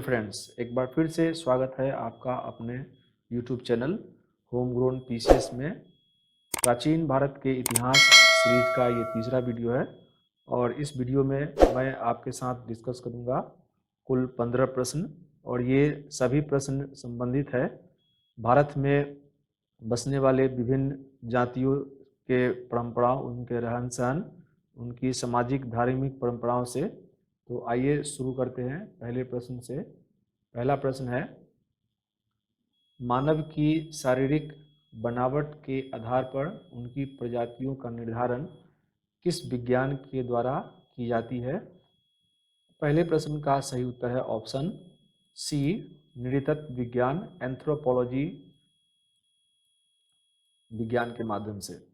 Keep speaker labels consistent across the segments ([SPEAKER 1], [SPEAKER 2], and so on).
[SPEAKER 1] Friends, एक बार फिर से स्वागत है आपका अपने YouTube channel home grown PCS में। प्राचीन भारत के इतिहास सीरीज का ये तीसरा वीडियो है और इस वीडियो में मैं आपके साथ डिस्कस करूंगा कुल 15 प्रश्न और ये सभी प्रश्न संबंधित है भारत में बसने वाले विभिन्न जातियों के परंपराओं, उनके रहन सहन, उनकी सामाजिक धार्मिक परंपराओं से। तो आइए शुरू करते हैं पहले प्रश्न से। पहला प्रश्न है, मानव की शारीरिक बनावट के आधार पर उनकी प्रजातियों का निर्धारण किस विज्ञान के द्वारा की जाती है? पहले प्रश्न का सही उत्तर है ऑप्शन सी, नृतत्व विज्ञान, एंथ्रोपोलॉजी विज्ञान के माध्यम से।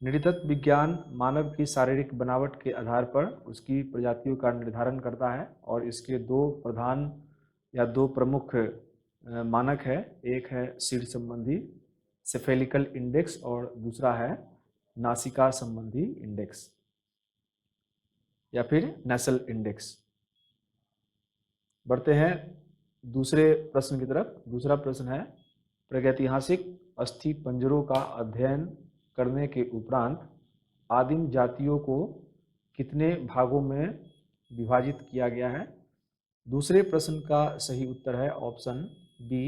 [SPEAKER 1] नृतत्व विज्ञान मानव की शारीरिक बनावट के आधार पर उसकी प्रजातियों का निर्धारण करता है और इसके दो प्रमुख मानक है। एक है सिर संबंधी सेफेलिकल इंडेक्स और दूसरा है नासिका संबंधी इंडेक्स या फिर नेसल इंडेक्स। बढ़ते हैं दूसरे प्रश्न की तरफ। दूसरा प्रश्न है, प्रागैतिहासिक अस्थि पंजरों का अध्ययन करने के उपरांत आदिम जातियों को कितने भागों में विभाजित किया गया है? दूसरे प्रश्न का सही उत्तर है ऑप्शन बी,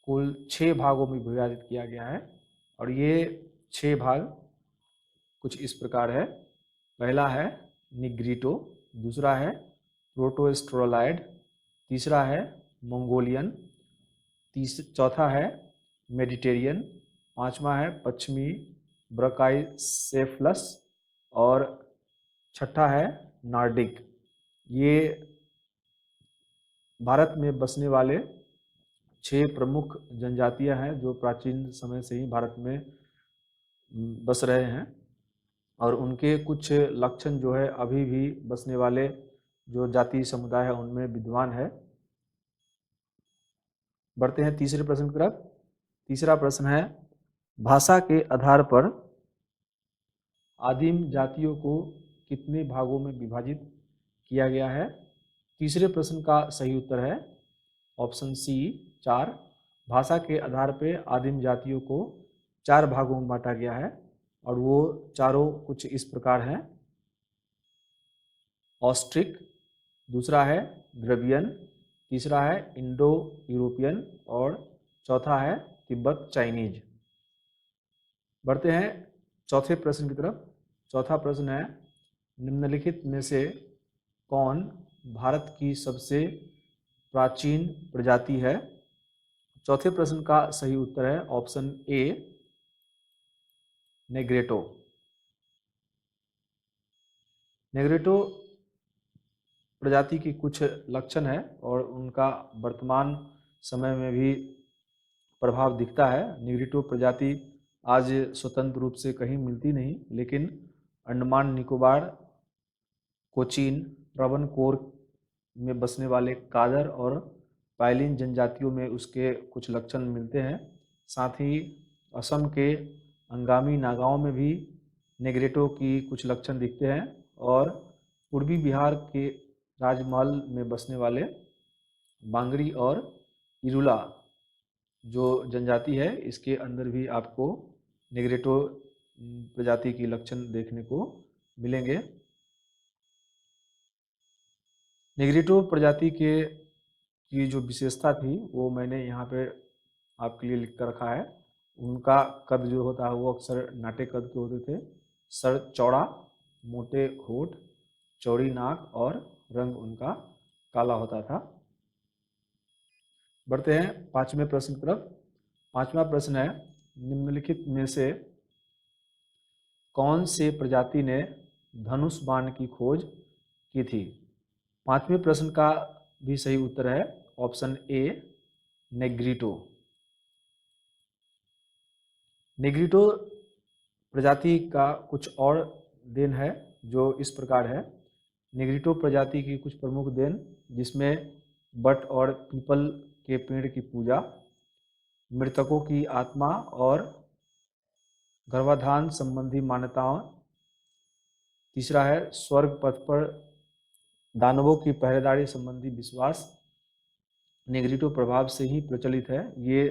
[SPEAKER 1] कुल 6 भागों में विभाजित किया गया है और ये 6 भाग कुछ इस प्रकार है। पहला है निग्रिटो, दूसरा है प्रोटोस्ट्रोलाइड, तीसरा है मंगोलियन, चौथा है मेडिटेरियन, पांचवा है पश्चिमी ब्रकाइसेफलस और छठा है नॉर्डिक। ये भारत में बसने वाले 6 प्रमुख जनजातियां हैं जो प्राचीन समय से ही भारत में बस रहे हैं और उनके कुछ लक्षण जो है अभी भी बसने वाले जो जाति समुदाय है उनमें विद्यमान है। बढ़ते हैं तीसरे प्रश्न की तरफ। तीसरा प्रश्न है, भाषा के आधार पर आदिम जातियों को कितने भागों में विभाजित किया गया है? तीसरे प्रश्न का सही उत्तर है ऑप्शन सी, 4। भाषा के आधार पर आदिम जातियों को 4 भागों में बांटा गया है और वो चारों कुछ इस प्रकार हैं। ऑस्ट्रिक, दूसरा है द्रवियन, तीसरा है इंडो यूरोपियन और चौथा है तिब्बत चाइनीज। बढ़ते हैं चौथे प्रश्न की तरफ। चौथा प्रश्न है, निम्नलिखित में से कौन भारत की सबसे प्राचीन प्रजाति है? चौथे प्रश्न का सही उत्तर है ऑप्शन ए, नेग्रेटो। नेग्रेटो प्रजाति की कुछ लक्षण है और उनका वर्तमान समय में भी प्रभाव दिखता है। निग्रिटो प्रजाति आज स्वतंत्र रूप से कहीं मिलती नहीं, लेकिन अंडमान निकोबार, कोचीन, ट्रावनकोर में बसने वाले कादर और पाइलिन जनजातियों में उसके कुछ लक्षण मिलते हैं। साथ ही असम के अंगामी नागाओं में भी नेग्रेटो की कुछ लक्षण दिखते हैं और पूर्वी बिहार के राजमहल में बसने वाले बांगड़ी और इरुला जो जनजाति है इसके अंदर भी आपको नेग्रेटो प्रजाति की लक्षण देखने को मिलेंगे। नेग्रेटो प्रजाति की जो विशेषता थी वो मैंने यहाँ पे आपके लिए लिख कर रखा है। उनका कद जो होता है वो अक्सर नाटे कद के होते थे। सर चौड़ा, मोटे होठ, चौड़ी नाक और रंग उनका काला होता था। बढ़ते हैं पांचवें प्रश्न की तरफ। पांचवा प्रश्न है, निम्नलिखित में से कौन से प्रजाति ने धनुष बाण की खोज की थी? पांचवें प्रश्न का भी सही उत्तर है ऑप्शन ए, नेग्रिटो। नेग्रिटो प्रजाति का कुछ और देन है जो इस प्रकार है। नेग्रिटो प्रजाति की कुछ प्रमुख देन जिसमें बट और पीपल के पेड़ की पूजा, मृतकों की आत्मा और गर्भाधान संबंधी मान्यताओं, तीसरा है स्वर्ग पथ पर दानवों की पहरेदारी संबंधी विश्वास नेग्रिटो प्रभाव से ही प्रचलित है। ये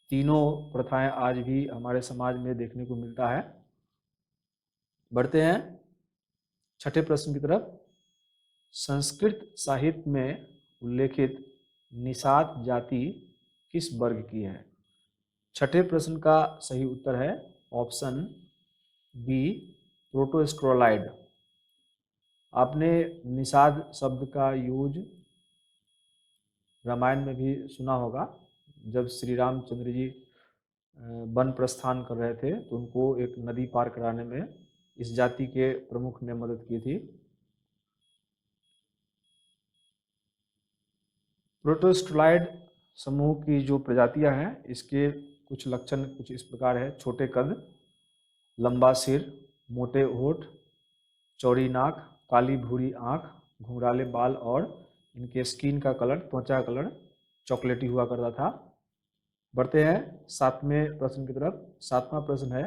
[SPEAKER 1] तीनों प्रथाएं आज भी हमारे समाज में देखने को मिलता है। बढ़ते हैं छठे प्रश्न की तरफ। संस्कृत साहित्य में उल्लेखित निषाद जाति किस वर्ग की है? छठे प्रश्न का सही उत्तर है ऑप्शन बी, प्रोटोस्ट्रोलाइड। आपने निषाद शब्द का यूज रामायण में भी सुना होगा। जब श्री रामचंद्र जी वन प्रस्थान कर रहे थे तो उनको एक नदी पार कराने में इस जाति के प्रमुख ने मदद की थी। प्रोटोस्ट्रोलाइड समूह की जो प्रजातियां हैं इसके कुछ लक्षण कुछ इस प्रकार है। छोटे कद, लंबा सिर, मोटे होठ, चौड़ी नाक, काली भूरी आंख, घुंघराले बाल और इनके स्किन का कलर, त्वचा का कलर चॉकलेटी हुआ करता था। बढ़ते हैं सातवें प्रश्न की तरफ। सातवां प्रश्न है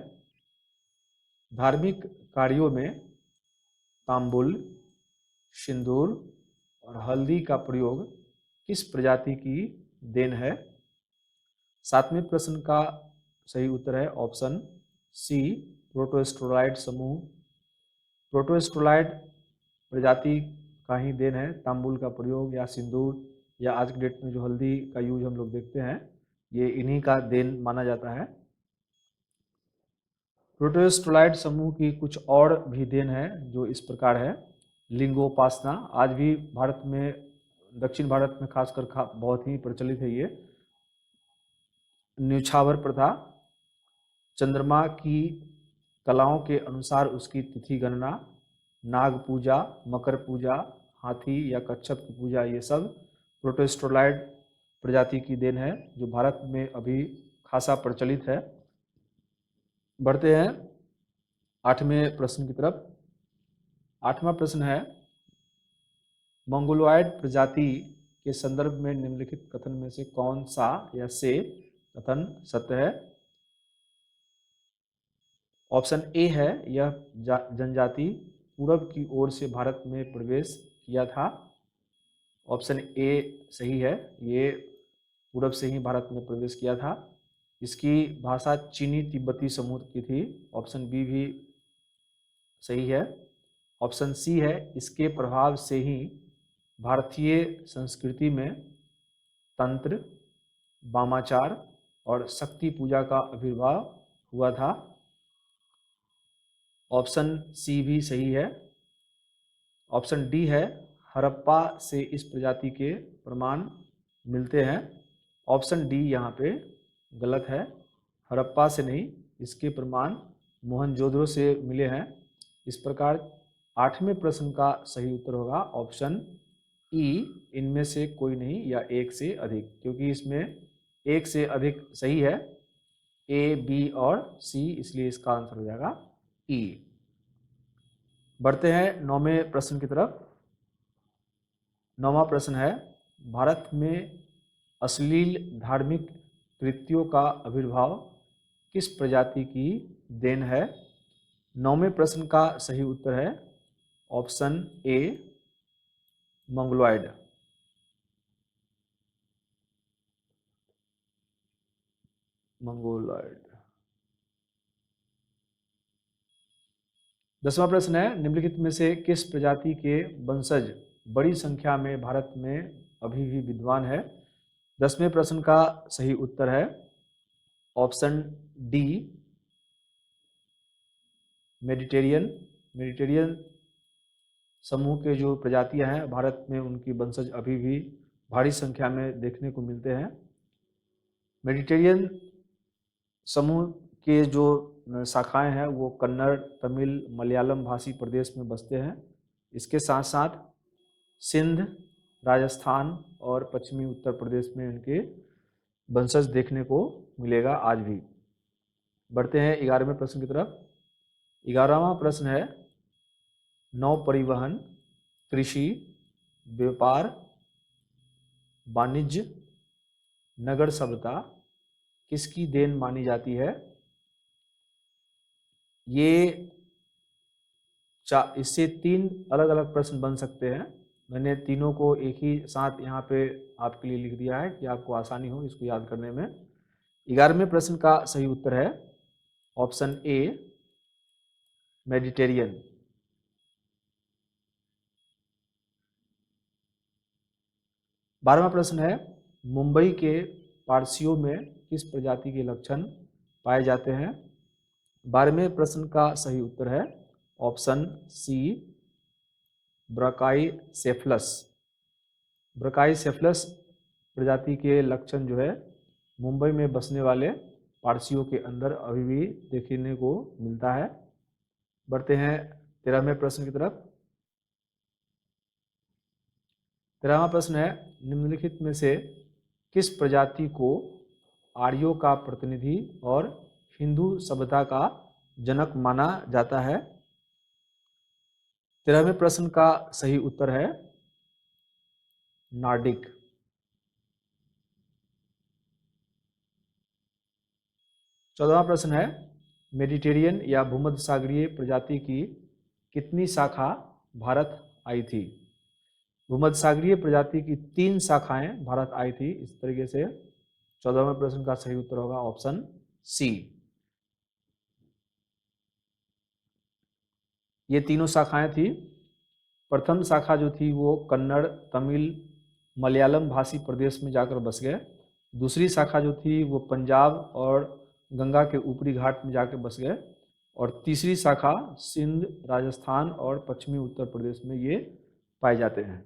[SPEAKER 1] धार्मिक कार्यों में तांबुल, सिंदूर और हल्दी का प्रयोग किस प्रजाति की देन है? सातवें प्रश्न का सही उत्तर है ऑप्शन सी, प्रोटोस्ट्रोलाइड समूह। प्रोटोस्ट्रोलाइड प्रजाति का ही देन है तांबुल का प्रयोग या सिंदूर या आज की डेट में जो हल्दी का यूज हम लोग देखते हैं ये इन्हीं का देन माना जाता है। प्रोटोस्ट्रोलाइड समूह की कुछ और भी देन है जो इस प्रकार है। लिंगोपासना आज भी भारत में, दक्षिण भारत में खासकर बहुत ही प्रचलित है ये। न्योछावर प्रथा, चंद्रमा की कलाओं के अनुसार उसकी तिथि गणना, नाग पूजा, मकर पूजा, हाथी या कच्छप की पूजा, ये सब प्रोटोस्ट्रोलाइड प्रजाति की देन है जो भारत में अभी खासा प्रचलित है। बढ़ते हैं आठवें प्रश्न की तरफ। आठवां प्रश्न है मंगोलॉयड प्रजाति के संदर्भ में निम्नलिखित कथन में से कौन सा या से कथन सत्य है? ऑप्शन ए है यह जनजाति पूरब की ओर से भारत में प्रवेश किया था। ऑप्शन ए सही है, ये पूरब से ही भारत में प्रवेश किया था। इसकी भाषा चीनी तिब्बती समूह की थी। ऑप्शन बी भी सही है। ऑप्शन सी है इसके प्रभाव से ही भारतीय संस्कृति में तंत्र, वामाचार और शक्ति पूजा का आविर्भाव हुआ था। ऑप्शन सी भी सही है। ऑप्शन डी है हड़प्पा से इस प्रजाति के प्रमाण मिलते हैं। ऑप्शन डी यहाँ पे गलत है, हड़प्पा से नहीं, इसके प्रमाण मोहनजोदड़ो से मिले हैं। इस प्रकार आठवें प्रश्न का सही उत्तर होगा ऑप्शन ई, इनमें से कोई नहीं या एक से अधिक, क्योंकि इसमें एक से अधिक सही है, ए, बी और सी, इसलिए इसका आंसर हो जाएगा ई। बढ़ते हैं नौवें प्रश्न की तरफ। नौवां प्रश्न है भारत में अश्लील धार्मिक कृत्यों का आविर्भाव किस प्रजाति की देन है? नौवें प्रश्न का सही उत्तर है ऑप्शन ए, मंगोलॉयड। मंगोलॉयड। 10वां प्रश्न है निम्नलिखित में से किस प्रजाति के वंशज बड़ी संख्या में भारत में अभी भी विद्वान है? 10वें प्रश्न का सही उत्तर है ऑप्शन डी, मेडिटेरियन। मेडिटेरियन समूह के जो प्रजातियां हैं भारत में उनकी वंशज अभी भी भारी संख्या में देखने को मिलते हैं। मेडिटेरियन समूह के जो शाखाएं हैं वो कन्नड़, तमिल, मलयालम भाषी प्रदेश में बसते हैं। इसके साथ साथ सिंध, राजस्थान और पश्चिमी उत्तर प्रदेश में इनके वंशज देखने को मिलेगा आज भी। बढ़ते हैं 11वें प्रश्न की तरफ। 11वां प्रश्न है नौ परिवहन, कृषि, व्यापार, वाणिज्य, नगर सभ्यता किसकी देन मानी जाती है? ये इससे 3 अलग अलग प्रश्न बन सकते हैं। मैंने तीनों को एक ही साथ यहाँ पे आपके लिए लिख दिया है कि आपको आसानी हो इसको याद करने में। 11वें प्रश्न का सही उत्तर है ऑप्शन ए, मेडिटेरियन। 12वां प्रश्न है मुंबई के पारसियों में किस प्रजाति के लक्षण पाए जाते हैं। 12वें प्रश्न का सही उत्तर है ऑप्शन सी, ब्राकाईसेफलस। ब्राकाईसेफलस प्रजाति के लक्षण जो है मुंबई में बसने वाले पारसियों के अंदर अभी भी देखने को मिलता है। बढ़ते हैं 13वें प्रश्न की तरफ। 13वां प्रश्न है निम्नलिखित में से किस प्रजाति को आर्यों का प्रतिनिधि और हिंदू सभ्यता का जनक माना जाता है। 13वें प्रश्न का सही उत्तर है नार्डिक। 14वां प्रश्न है मेडिटेरियन या भूमध्य सागरीय प्रजाति की कितनी शाखा भारत आई थी। भूमध्य सागरीय प्रजाति की 3 शाखाएं भारत आई थी। इस तरीके से 14वें प्रश्न का सही उत्तर होगा ऑप्शन सी। ये तीनों शाखाएं थी। प्रथम शाखा जो थी वो कन्नड़, तमिल, मलयालम भाषी प्रदेश में जाकर बस गए। दूसरी शाखा जो थी वो पंजाब और गंगा के ऊपरी घाट में जाकर बस गए। और तीसरी शाखा सिंध, राजस्थान और पश्चिमी उत्तर प्रदेश में ये पाए जाते हैं।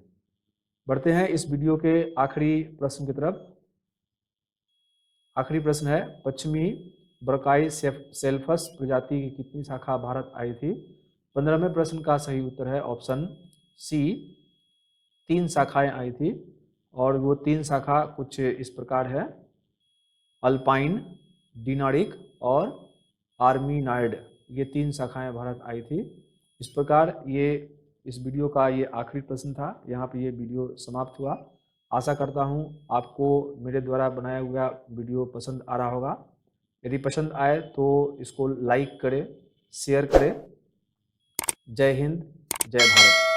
[SPEAKER 1] बढ़ते हैं इस वीडियो के आखिरी प्रश्न की तरफ। आखिरी प्रश्न है पश्चिमी ब्राकाईसेफलस प्रजाति की कितनी शाखा भारत आई थी। 15वें प्रश्न का सही उत्तर है ऑप्शन सी, 3 शाखाएं आई थी। और वो 3 शाखा कुछ इस प्रकार है, अल्पाइन, डिनारिक और आर्मीनाइड। ये 3 शाखाएं भारत आई थी। इस प्रकार ये इस वीडियो का ये आखिरी प्रश्न था। यहाँ पे ये वीडियो समाप्त हुआ। आशा करता हूँ आपको मेरे द्वारा बनाया हुआ वीडियो पसंद आ रहा होगा। यदि पसंद आए तो इसको लाइक करें, शेयर करें। जय हिंद, जय भारत।